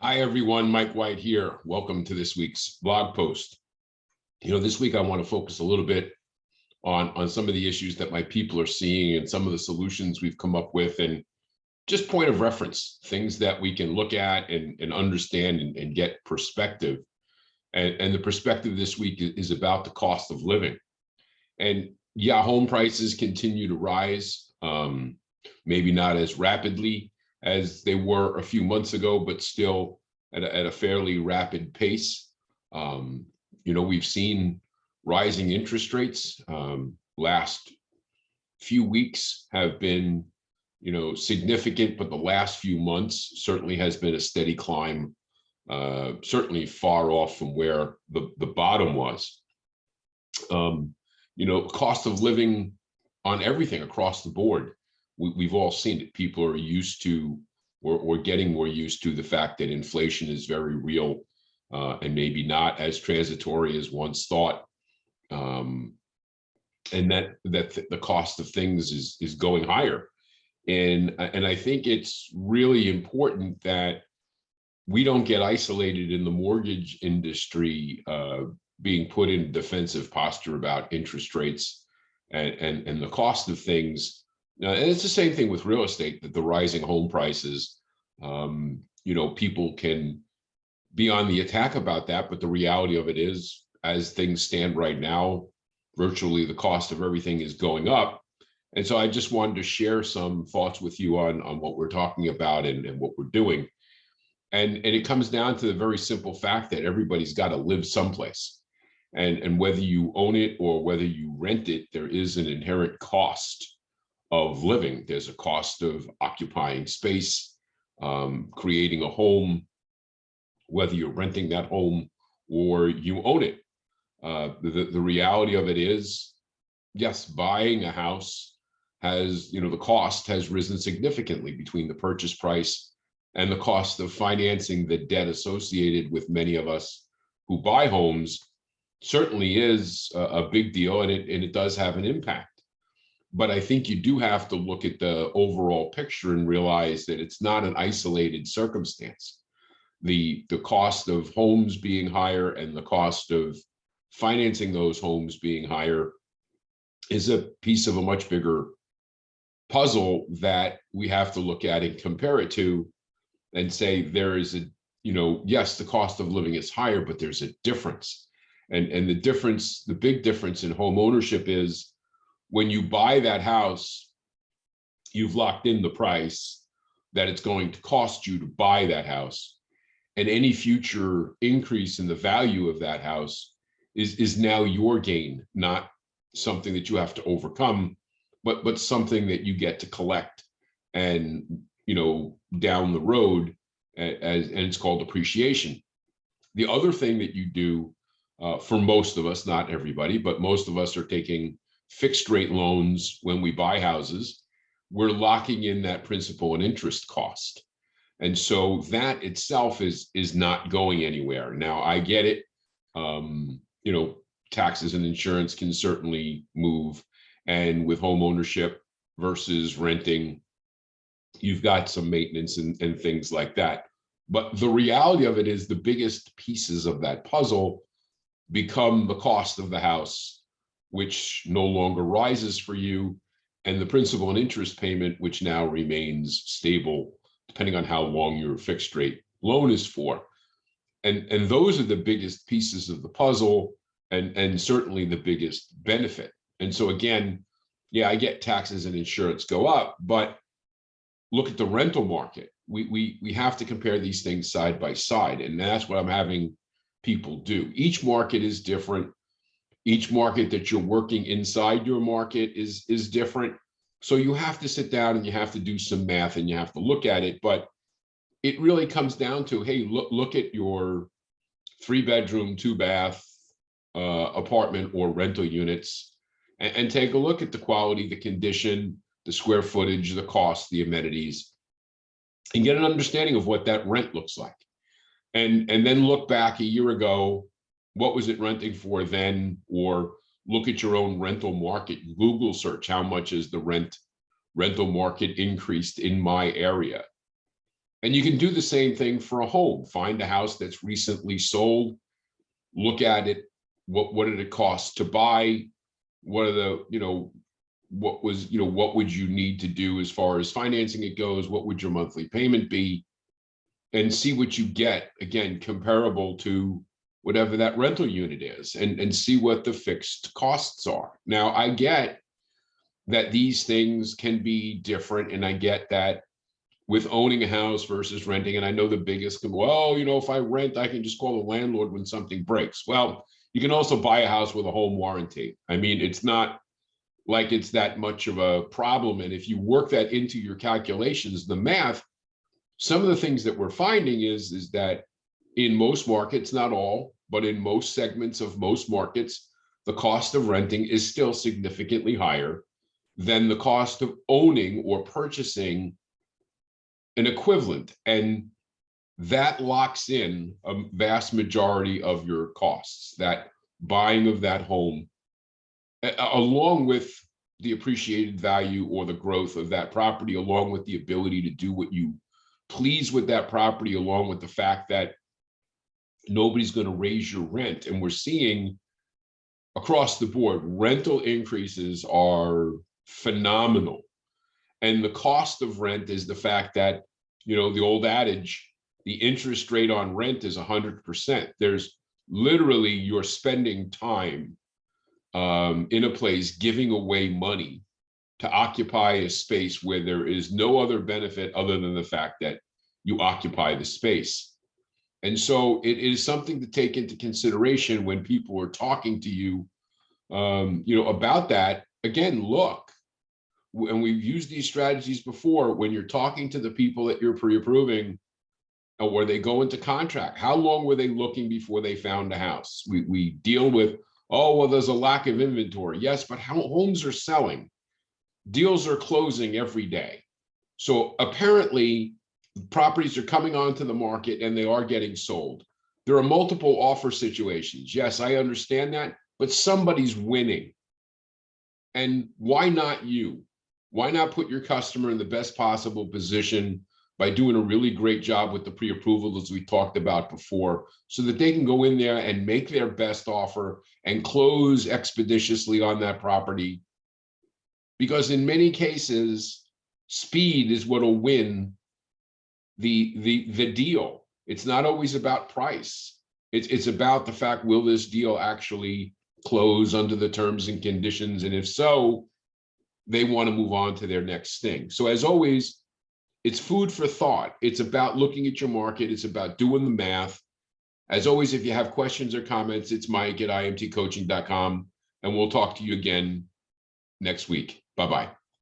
Hi, everyone. Mike White here. Welcome to this week's blog post. This week I want to focus a little bit on some of the issues that my people are seeing and some of the solutions we've come up with, and just point of reference, things that we can look at and understand and get perspective. And the perspective this week is about the cost of living. And yeah, home prices continue to rise, maybe not as rapidly as they were a few months ago, but still at a fairly rapid pace. We've seen rising interest rates. Last few weeks have been, significant, but the last few months certainly has been a steady climb, certainly far off from where the bottom was. Cost of living on everything across the board. We've all seen it. People are used to, or getting more used to the fact that inflation is very real and maybe not as transitory as once thought. And that the cost of things is going higher. And I think it's really important that we don't get isolated in the mortgage industry being put in defensive posture about interest rates and the cost of things. And it's the same thing with real estate, that the rising home prices, people can be on the attack about that. But the reality of it is, as things stand right now, virtually the cost of everything is going up. And so I just wanted to share some thoughts with you on what we're talking about and what we're doing. And it comes down to the very simple fact that everybody's got to live someplace. And whether you own it or whether you rent it, there is an inherent cost of living. There's a cost of occupying space, creating a home, whether you're renting that home or you own it. The reality of it is, yes, buying a house has, the cost has risen significantly between the purchase price and the cost of financing the debt associated with many of us who buy homes. Certainly is a big deal, and it does have an impact. But I think you do have to look at the overall picture and realize that it's not an isolated circumstance. The cost of homes being higher and the cost of financing those homes being higher is a piece of a much bigger puzzle that we have to look at and compare it to and say there is yes, the cost of living is higher, but there's a difference. And the difference, the big difference in home ownership is, when you buy that house, you've locked in the price that it's going to cost you to buy that house. And any future increase in the value of that house is now your gain, not something that you have to overcome, but something that you get to collect and, down the road, and it's called appreciation. The other thing that you do, for most of us, not everybody, but most of us are taking fixed rate loans when we buy houses. We're locking in that principal and interest cost. And so that itself is not going anywhere. Now, I get it. Taxes and insurance can certainly move. And with home ownership versus renting, you've got some maintenance and things like that. But the reality of it is, the biggest pieces of that puzzle become the cost of the house, which no longer rises for you, and the principal and interest payment, which now remains stable, depending on how long your fixed rate loan is for. And those are the biggest pieces of the puzzle, and certainly the biggest benefit. And so again, yeah, I get taxes and insurance go up, but look at the rental market. We have to compare these things side by side, and that's what I'm having people do. Each market is different. Each market that you're working inside your market is different. So you have to sit down and you have to do some math and you have to look at it. But it really comes down to, hey, look at your 3-bedroom, 2-bath apartment or rental units, and take a look at the quality, the condition, the square footage, the cost, the amenities, and get an understanding of what that rent looks like. And then look back a year ago, what was it renting for then? Or look at your own rental market. Google search, how much is the rental market increased in my area? And you can do the same thing for a home. Find a house that's recently sold, look at it. What did it cost to buy? What are the, what would you need to do as far as financing it goes? What would your monthly payment be? And see what you get, again, comparable to whatever that rental unit is, and see what the fixed costs are. Now, I get that these things can be different, and I get that with owning a house versus renting. And I know the biggest, well, if I rent, I can just call the landlord when something breaks. Well, you can also buy a house with a home warranty. I mean, it's not like it's that much of a problem. And if you work that into your calculations, the math, some of the things that we're finding is that in most markets, not all, but in most segments of most markets, the cost of renting is still significantly higher than the cost of owning or purchasing an equivalent. And that locks in a vast majority of your costs, that buying of that home, along with the appreciated value or the growth of that property, along with the ability to do what you please with that property, along with the fact that nobody's going to raise your rent. And we're seeing across the board, rental increases are phenomenal. And the cost of rent is the fact that, the old adage, the interest rate on rent is 100%. There's literally, you're spending time in a place giving away money to occupy a space where there is no other benefit other than the fact that you occupy the space. And so it is something to take into consideration when people are talking to you, about that. Again, look, and we've used these strategies before, when you're talking to the people that you're pre-approving, or they go into contract, how long were they looking before they found a house? We deal with, oh, well, there's a lack of inventory. Yes, but how homes are selling? Deals are closing every day. So apparently properties are coming onto the market and they are getting sold. There are multiple offer situations. Yes, I understand that, but somebody's winning. And why not you? Why not put your customer in the best possible position by doing a really great job with the pre-approval, as we talked about before, so that they can go in there and make their best offer and close expeditiously on that property? Because in many cases, speed is what will win the deal. It's not always about price. It's about the fact, will this deal actually close under the terms and conditions? And if so, they want to move on to their next thing. So as always, it's food for thought. It's about looking at your market. It's about doing the math. As always, if you have questions or comments, it's Mike at imtcoaching.com, and we'll talk to you again next week. Bye-bye.